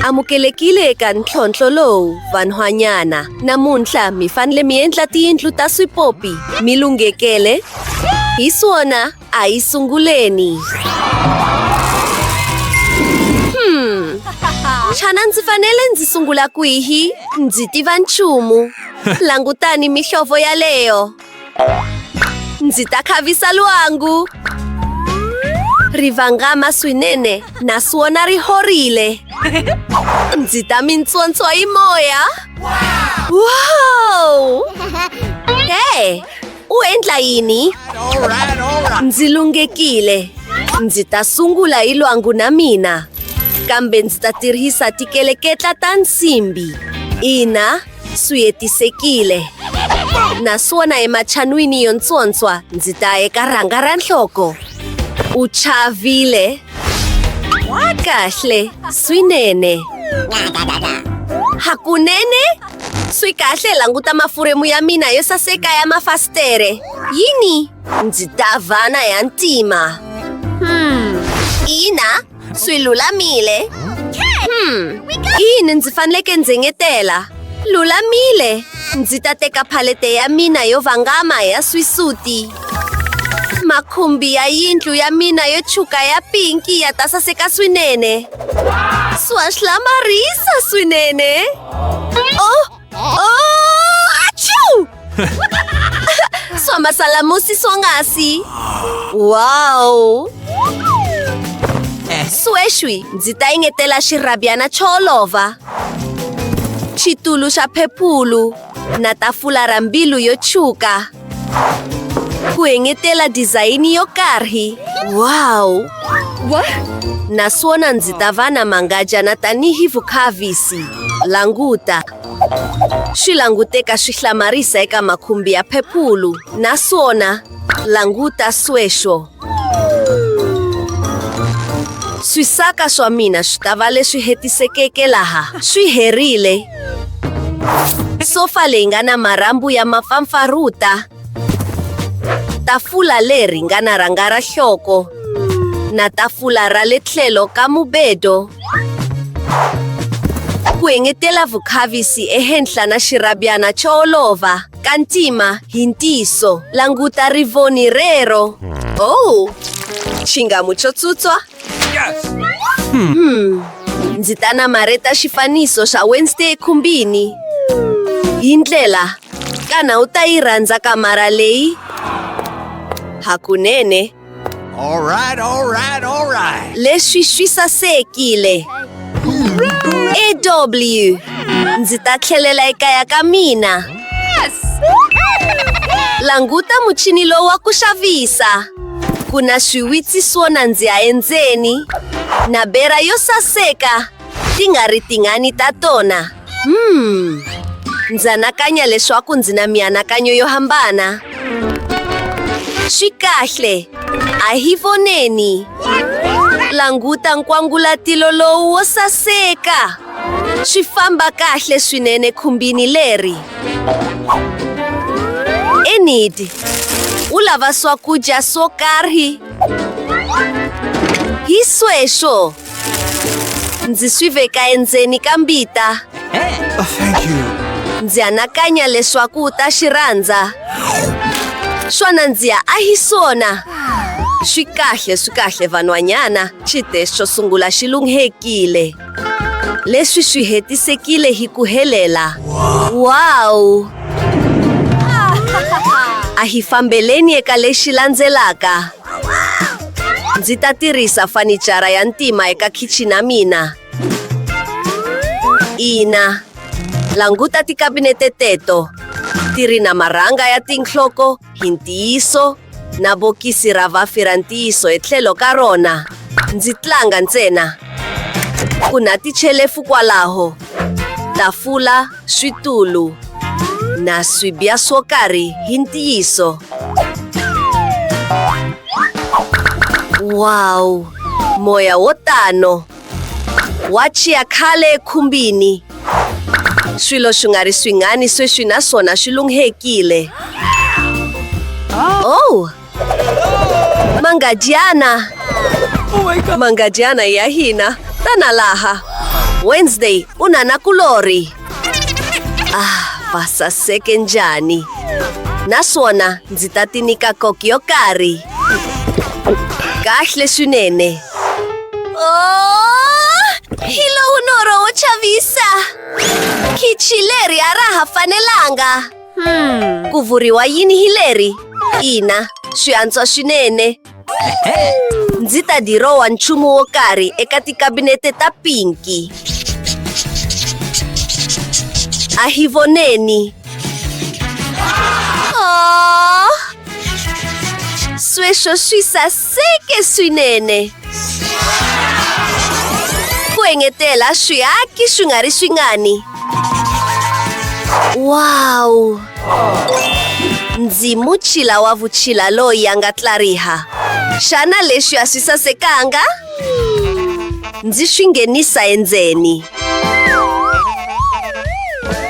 Amukelekile eka ntlhontlho lowu, vanhwanyana. Namuntlha mi fanele mi endla tiyindlu ta swipopi. Mi lunghekele? Hi swona, a hi sunguleni. Xana ndzi fanele ndzi sungula kwihi? Ndzi tiva nchumu. Langutani mihlovo yaleyo. Ndzi ta khavisa lwangu. Ri vangama swinene, naswona ri horile. Ndzi ta mintsontswa hi moya. Wow! Hey, u endla yini? Ndzi lunghekile. Ndzi ta sungula hi lwangu na mina. Kambe ndzi ta tirhisa tikeleketla ta nsimbi. Ina, swi hetisekile. Naswona emachanwini yo ntsontswa, ndzi ta eka rhanga ra nhloko. U chavile? Kahle, swinene. Hakunene? Swi kahle languta mafuremu ya mina yo saseka ya mafastere. Yini? Ndzi ta vana ya ntima. Ina, swi lulamile. Yini ndzi faneleke ndzi engetela? Lulamile. Ndzi ta teka palete ya mina yo vangama ya swisuti. Makhumbi ya yindlu ya mina yo tshuka ya pinki ya ta saseka swinene. Swa hlamarisa swinene. Achoo! Swa masalamusi swongasi. Wow! Sweswi ndzi ta engetela xirhabyana xo olova. Xitulu xa phepulu na tafula ra mbilu yo tshuka. Ku engetela dizayini yo karhi. Wow! Naswona ndzi ta vana mangadyana tanihi vukhavisi. Languta. Swi languteka swi hlamarisa eka makhumbi ya phepulu. Naswona, languta sweswo. Swisaka swa mina swi ta va leswi hetisekeke laha. Swi herile. Sofa leyi nga na marhambu ya mapfapfarhuta. Tafula leri nga na rhanga ra nhloko. Na tafula ra le tlhelo ka mubedo. Ku engetela vukhavisi ehenhla na xirhabyana xo olova. Ka ntima hi ntiso. Languta rivoni rero. Oh! Xingamu xo tsutswa? Ndzi ta namarheta xifaniso xa Wednesday ekhumbini. Hi ndlela, kana u ta yi rhandza kamara leyi? Hakunene. All right. Leswi swi sasekile. AW. Ndzi ta tlhelela ekaya ka mina. Languta muchini lowu wa ku xavisa. Ku na swiwitsi swo nandziha endzeni. Na bera yo saseka. Ti nga ri tingani ta tona. Ndzi anakanya leswaku ndzi na mianakanyo yo hambana. Swi kahle. A hi voneni. Languta nkwangulatilo lowu wo saseka. Swi famba kahle swinene khumbini leri. Enid, u lava swakudya swo karhi. Hi sweswo. Ndzi swi veka endzeni ka mbita. Thank you. Ndzi anakanya leswaku u ta xi rhandza. Swa nandziha a hi swona. Swi kahle vanhwanyana. Xiteshi xo sungula xi lunghekile. Leswi swi hetisekile hi ku helela. Wow! A hi fambeleni eka lexi landzelaka. Ndzi ta tirhisa fanichara ya ntima eka kitchen ya mina. Ina. Languta tikabinete teto. Ti ri na marhanga ya tinhloko hi ntiyiso na bokisi ra vafi ra ntiyiso etlhelo ka rona. Ndzi tlanga ntsena. Ku na tichelefu kwalaho. Tafula, switulu na swibya swo karhi hi ntiyiso. Wow! Moya wo tano. Wa chiya khale ekhumbini. Swilo swi nga ri swingani sweswi na swona swi lunghekile. Oh! Mangadyana. Oh my God. Mangadyana ya hina. Tana laha. Wednesday, unana kulori. Va saseke njhani. Naswona ndzi ta ti nyika koki yo karhi. Kahle swinene. Hi lowu norho wo chavisa. Khichi leri a ra ha fanelanga. Ku vuriwa yini hi leri? Ina, swi antswa swinene. Ndzi ta dirowa nchumu wo karhi eka tikabinete ta pinki. A hi voneni. Sweswo swi saseke swinene. Ku engetela swiaki swi nga ri swingani. Wow! Ndzi muchila wa vuchila loyi a nga tlariha. Xana leswi a swi sasekanga? Ndzi swi nghenisa endzeni.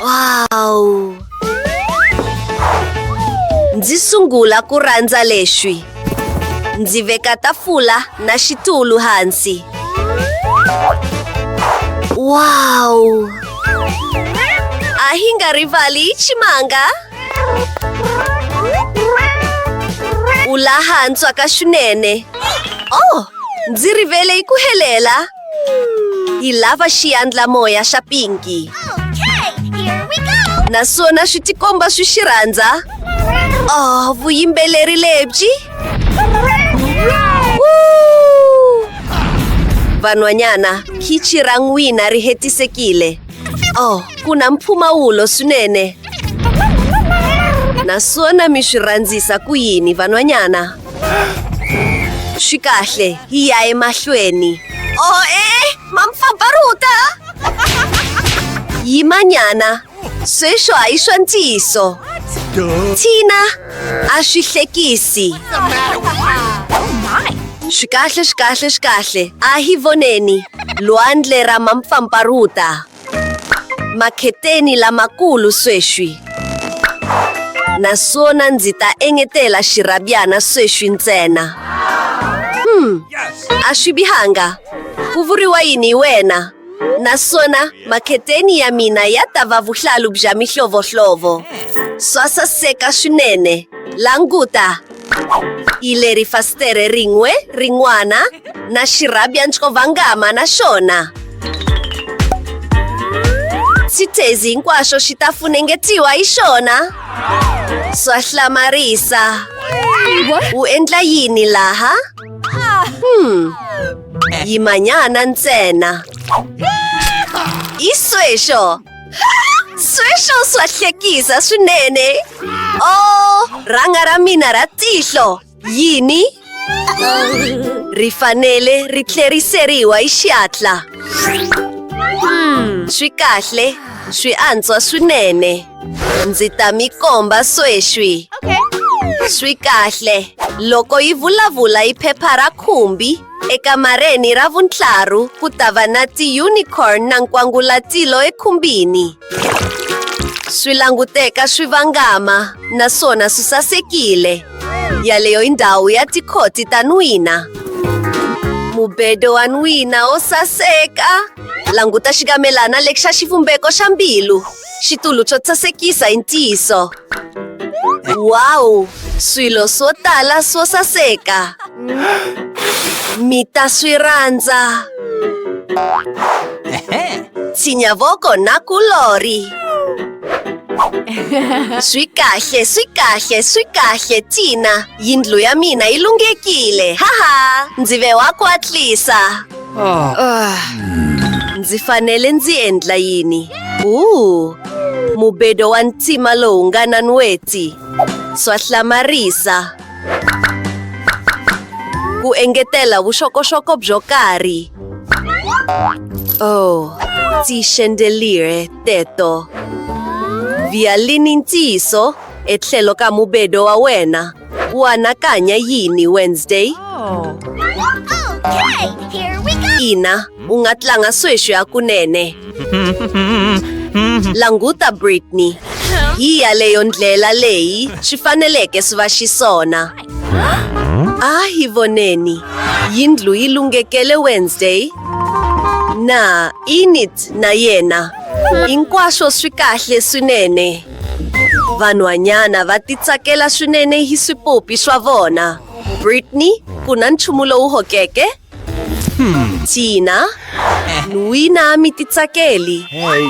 Wow! Ndzi sungula ku rhandza leswi. Ndzi veka tafula na xitulu hansi. Wow! A hi nga rivali hi chimanga. U laha antswaka swinene. Ndzi rivele hi ku helela. Hi lava xiandlamoya xa pinki. Naswona swi tikomba swi xi rhandza. Vuyimbeleri lebyi. Vanhwanyana, khichi ra n'wina ri hetisekile. Ku na mpfumawulo swinene. Naswona mi swi rhandzisa ku yini vanhwanyana? Swi kahle, hi ya emahlweni. Ma mpfapfarhuta. Yimanyana, sweswo a hi swa ntiyiso. Tina, a swi hlekisi. Swi kahle. A hi voneni, lwandle ra mampfapfarhuta. Makheteni lamakulu sweswi. Naswona ndzi ta engetela xirhabyana sweswi ntsena. A swi bihanga. Ku vuriwa yini hi wena? Naswona makheteni ya mina ya ta va vuhlalu bya mihlovohlovo. Swa saseka swinene. Languta. Ileri fastere rin'wana na xirhabya ncovangama na xona. Sitezi hinkwaswo xi ta funengetiwa hi xona. Swa hlamarisa. U endla yini laha? Yimanyana ntsena. I sweswo. Sweswo swa hlekisa swinene. Rhanga ra mina ra tihlo. Yini? Ri fanele ri tlheriseriwa hi xihatla. Swi kahle, swi antswa swinene. Ndzi ta mi komba sweswi. Swi kahle, loko yi vulavula hi phepha ra khumbi, ekamareni ra vuntlharu ku ta va na ti-unicorn na nkwangulatilo ekhumbini. Swi languteka swi vangama, naswona swi sasekile. Yaleyo i ndhawu ya tikhoti ta n'wina. Mubedo wa n'wina wo saseka. Languta xigamelana lexi xa xivumbeko xa mbilu. Xitulu xo sasekisa hi ntiyiso. Wow! Swilo swo tala swo saseka. Mi ta swi rhandza. Tsinyavoko na kulori. Swi kahle Tina. Yindlu ya mina yi lunghekile. Haha, ndzi ve wa ku hatlisa. Ndzi fanele ndzi endla yini? Mubedo wa ntsima lowu nga na nweti. Swa hlamarisa. Ku engetela vuxokoxoko byo karhi. Ti-chandelier teto. Vialini ntiyiso etlhelo ka mubedo wa wena. U anakanya yini Wednesday? Ina, u nga tlanga sweswi hakunene. Languta Britney. Hi yaleyo ndlela leyi swi faneleke swi va xiswona. Hi voneni. Yindlu yi lunghekele Wednesday. na Enid na yena hinkwaswo swi kahle swinene. Vanhwanyana va titsakela swinene hi swipopi swa vona. Brittany, ku na nchumu lowu hokeke? Tina, n'wina mi titsakeli? Hey.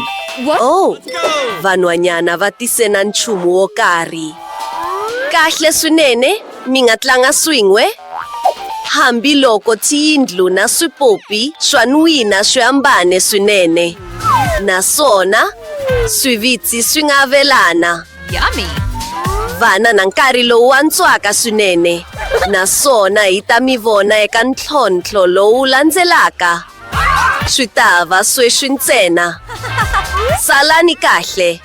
Oh, vanhwanyana va tise na nchumu wo karhi. Kahle swinene, mi nga tlanga swin'we? Hambiloko tiyindlu na swipopi swa n'wina swi hambane swinene. Naswona, swivitsi swi nga avelana. Yummy! Vana na nkarhi lowu antswaka swinene. Naswona hi ta mi vona eka ntlhontlho lowu landzelaka. Swi ta va sweswi ntsena. Salani kahle.